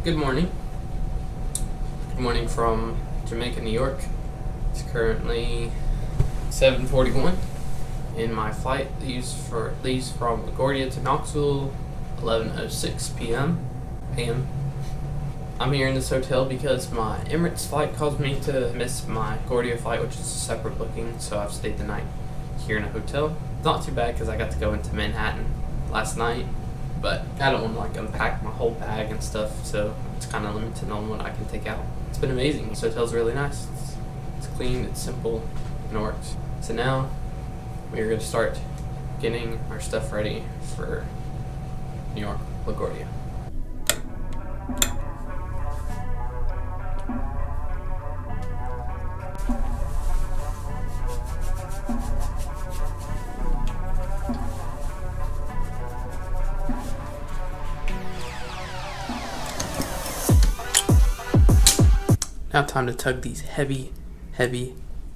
Good morning. Good morning from Jamaica, New York. It's currently 7:41, and my flight leaves from LaGuardia to Knoxville 11:06 p.m. I'm here in this hotel because my Emirates flight caused me to miss my LaGuardia flight, which is a separate booking, so I've stayed the night here in a hotel. Not too bad because I got to go into Manhattan last night, but I don't want to unpack my whole bag and stuff, so it's kind of limited on what I can take out. It's been amazing. This hotel's really nice. It's clean, it's simple, and it works. So now we're going to start getting our stuff ready for New York, LaGuardia. Now time to tug these heavy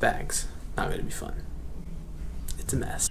bags. Not going to be fun. It's a mess.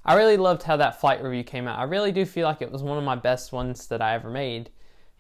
I really loved how that flight review came out. I really do feel like it was one of my best ones that I ever made.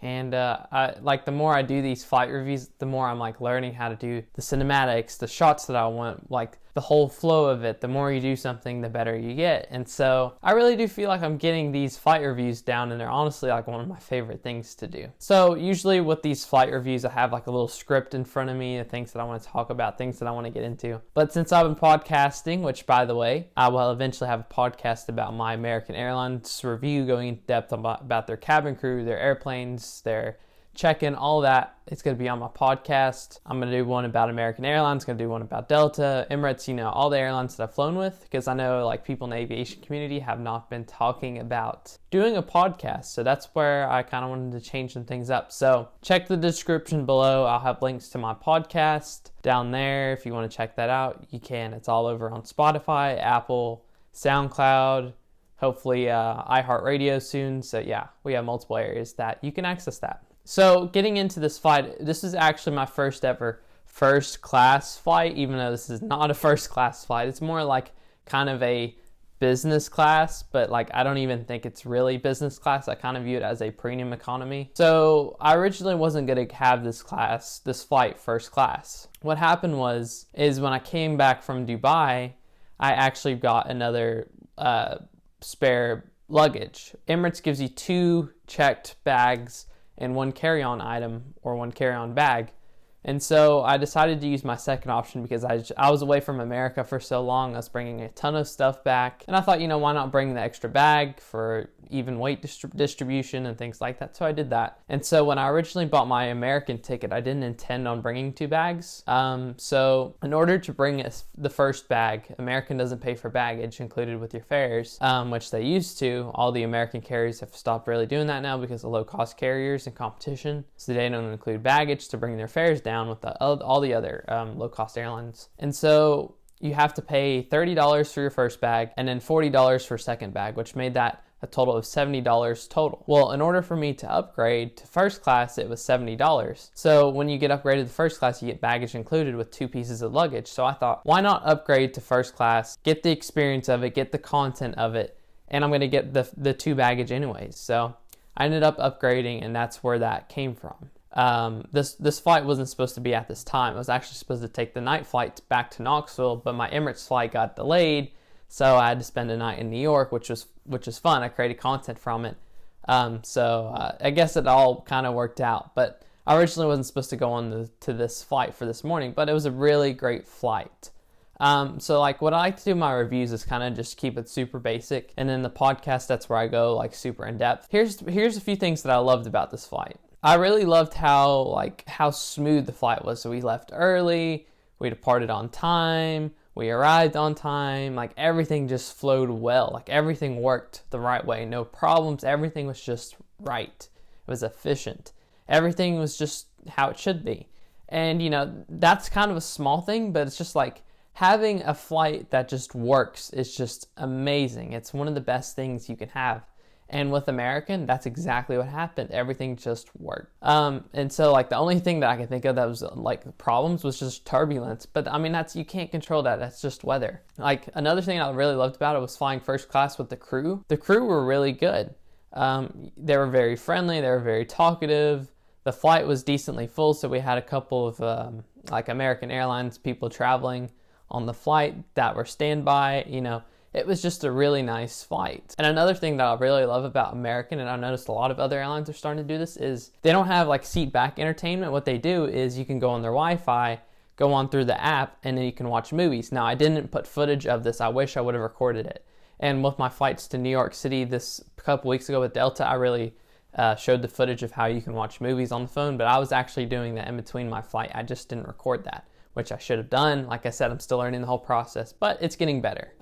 And the more I do these flight reviews, the more I'm like learning how to do the cinematics, the shots that I want, like the whole flow of it. The more you do something, the better you get. And so I really do feel like I'm getting these flight reviews down, and they're honestly like one of my favorite things to do. So usually with these flight reviews, I have like a little script in front of me of things that I want to talk about, things that I want to get into. But since I've been podcasting, which by the way, I will eventually have a podcast about my American Airlines review, going into depth about their cabin crew, their airplanes, their check-in, all that. It's going to be on my podcast. I'm going to do one about American Airlines, going to do one about Delta, Emirates, all the airlines that I've flown with, because I know like people in the aviation community have not been talking about doing a podcast. So that's where I kind of wanted to change some things up. So check the description below. I'll have links to my podcast down there. If you want to check that out, you can. It's all over on Spotify, Apple, SoundCloud, hopefully iHeartRadio soon. So yeah, we have multiple areas that you can access that. So getting into this flight, this is actually my first ever first class flight, even though this is not a first class flight. It's more like kind of a business class, but like I don't even think it's really business class. I kind of view it as a premium economy. So I originally wasn't going to have this flight first class. What happened is when I came back from Dubai, I actually got another spare luggage. Emirates gives you 2 checked bags and 1 carry-on item or 1 carry-on bag. And so I decided to use my second option because I was away from America for so long. I was bringing a ton of stuff back. And I thought, why not bring the extra bag for even weight distribution and things like that. So I did that. And so when I originally bought my American ticket, I didn't intend on bringing 2 bags. So in order to bring the first bag, American doesn't pay for baggage included with your fares, which they used to. All the American carriers have stopped really doing that now because of low-cost carriers and competition. So they don't include baggage to bring their fares down with all the other low-cost airlines. And so you have to pay $30 for your first bag and then $40 for second bag, which made that a total of $70 total. Well, in order for me to upgrade to first class, it was $70. So when you get upgraded to first class, you get baggage included with 2 pieces of luggage. So I thought, why not upgrade to first class, get the experience of it, get the content of it, and I'm going to get the 2 baggage anyways. So I ended up upgrading, and that's where that came from. This flight wasn't supposed to be at this time. It was actually supposed to take the night flight back to Knoxville, but my Emirates flight got delayed, so I had to spend a night in New York, which was fun. I created content from it. I guess it all kind of worked out. But I originally wasn't supposed to go on to this flight for this morning, but it was a really great flight. So like what I like to do in my reviews is kind of just keep it super basic, and then the podcast, that's where I go like super in depth. Here's a few things that I loved about this flight. I really loved how smooth the flight was. So we left early, we departed on time, we arrived on time, like everything just flowed well. Like everything worked the right way, no problems, everything was just right. It was efficient. Everything was just how it should be. And that's kind of a small thing, but it's just like having a flight that just works is just amazing. It's one of the best things you can have. And with American, that's exactly what happened. Everything just worked. And so like the only thing that I can think of that was like problems was just turbulence. But I mean, you can't control that. That's just weather. Like another thing I really loved about it was flying first class with the crew. The crew were really good. They were very friendly. They were very talkative. The flight was decently full. So we had a couple of like American Airlines people traveling on the flight that were standby, It was just a really nice flight. And another thing that I really love about American, and I've noticed a lot of other airlines are starting to do this, is they don't have like seat back entertainment. What they do is you can go on their Wi-Fi, go on through the app, and then you can watch movies. Now, I didn't put footage of this. I wish I would have recorded it. And with my flights to New York City this couple weeks ago with Delta, I really showed the footage of how you can watch movies on the phone, but I was actually doing that in between my flight. I just didn't record that, which I should have done. Like I said, I'm still learning the whole process, but it's getting better.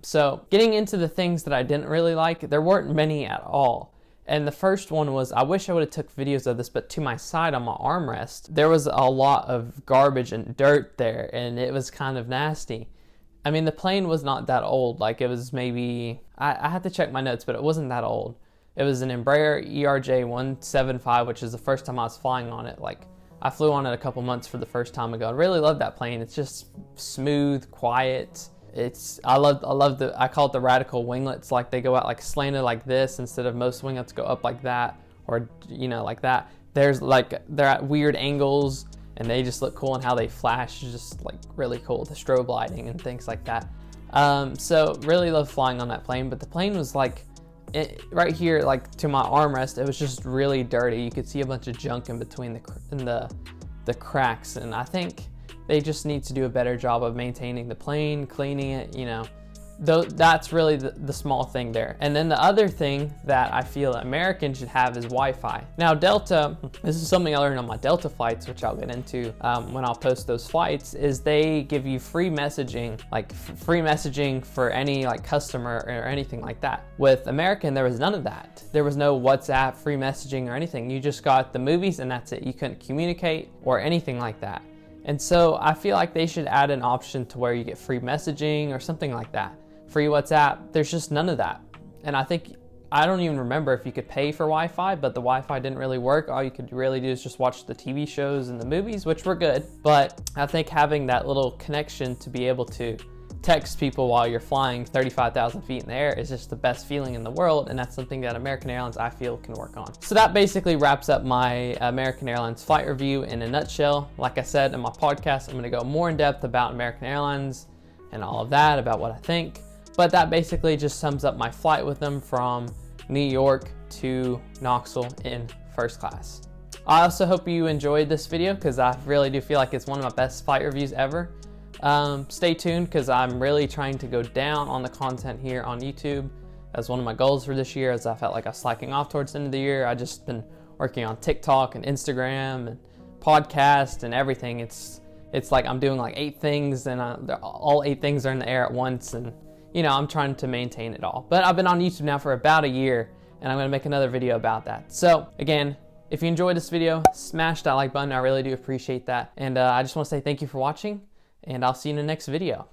So getting into the things that I didn't really like, there weren't many at all. And the first one was, I wish I would have took videos of this, but to my side on my armrest, there was a lot of garbage and dirt there, and it was kind of nasty. I mean, the plane was not that old. Like it was maybe, I had to check my notes, but it wasn't that old. It was an Embraer ERJ-175, which is the first time I was flying on it. Like I flew on it a couple months for the first time ago. I really love that plane. It's just smooth, quiet. I love I call it the radical winglets. Like they go out like slanted like this instead of most winglets go up like that, or like that. There's like they're at weird angles and they just look cool, and how they flash is just like really cool. The strobe lighting and things like that. So really love flying on that plane, but the plane was like right here, like to my armrest, it was just really dirty. You could see a bunch of junk in between the cracks, and I think they just need to do a better job of maintaining the plane, cleaning it, Though that's really the small thing there. And then the other thing that I feel Americans should have is Wi-Fi. Now Delta, this is something I learned on my Delta flights, which I'll get into when I'll post those flights, is they give you free messaging, like free messaging for any like customer or anything like that. With American, there was none of that. There was no WhatsApp, free messaging or anything. You just got the movies and that's it. You couldn't communicate or anything like that. And so I feel like they should add an option to where you get free messaging or something like that. Free WhatsApp, there's just none of that. And I don't even remember if you could pay for Wi-Fi, but the Wi-Fi didn't really work. All you could really do is just watch the TV shows and the movies, which were good. But I think having that little connection to be able to text people while you're flying 35,000 feet in the air is just the best feeling in the world, and that's something that American Airlines, I feel, can work on. So that basically wraps up my American Airlines flight review in a nutshell. Like I said in my podcast, I'm gonna go more in depth about American Airlines and all of that, about what I think. But that basically just sums up my flight with them from New York to Knoxville in first class. I also hope you enjoyed this video, because I really do feel like it's one of my best flight reviews ever. Stay tuned, because I'm really trying to go down on the content here on YouTube. That's one of my goals for this year, as I felt like I was slacking off towards the end of the year. I just been working on TikTok and Instagram and podcast and everything. It's like I'm doing like 8 things, and all 8 things are in the air at once, and I'm trying to maintain it all. But I've been on YouTube now for about a year, and I'm gonna make another video about that. So again, if you enjoyed this video, smash that like button. I really do appreciate that. And I just wanna say thank you for watching, and I'll see you in the next video.